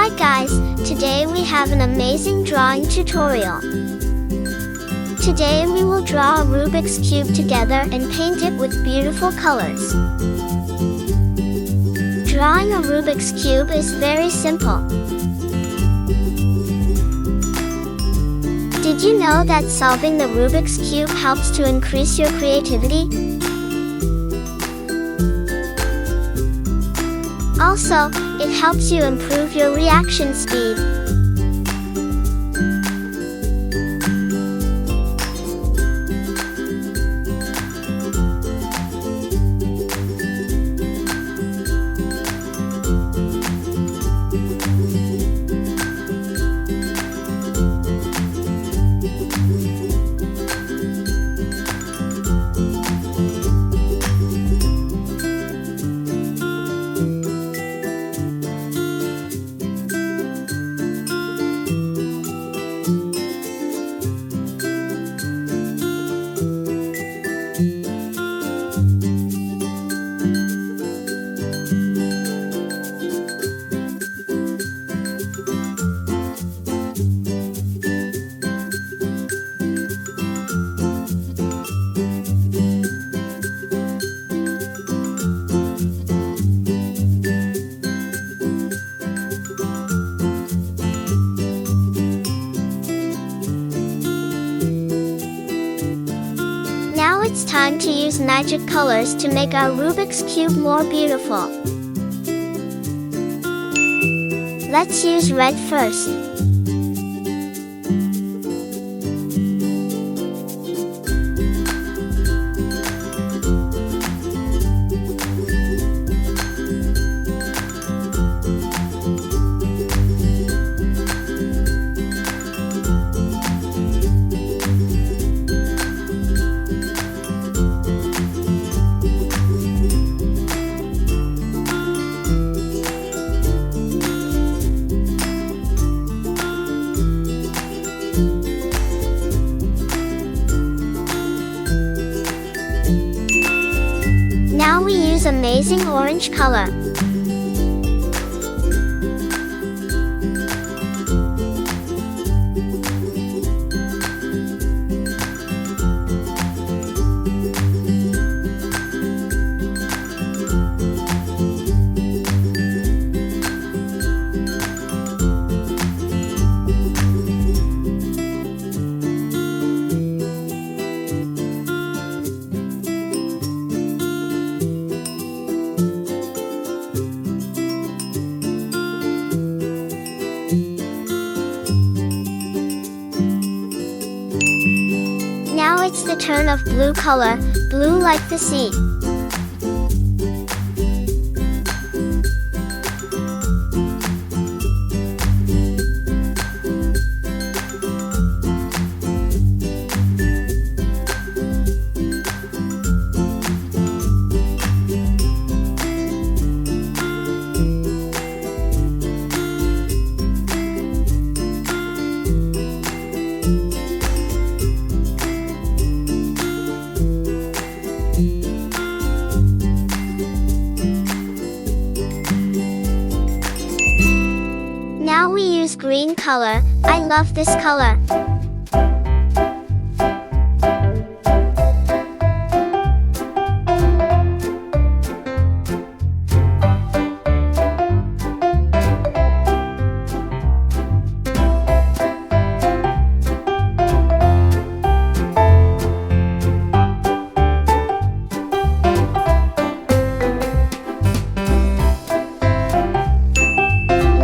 Hi guys, today we have an amazing drawing tutorial. Today we will draw a Rubik's Cube together and paint it with beautiful colors. Drawing a Rubik's Cube is very simple. Did you know that solving the Rubik's Cube helps to increase your creativity? Also, it helps you improve your reaction speed. Now it's time to use magic colors to make our Rubik's Cube more beautiful. Let's use red first. Now we use amazing orange color. Now it's the turn of blue color, blue like the sea. Now we use green color. I love this color.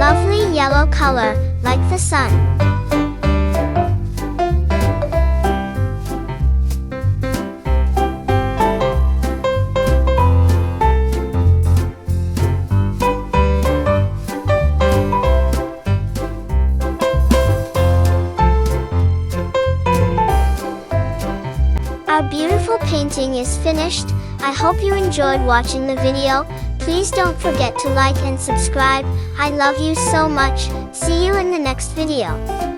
Lovely yellow color, like the sun. Our beautiful painting is finished. I hope you enjoyed watching the video. Please don't forget to like and subscribe. I love you so much. See you in the next video.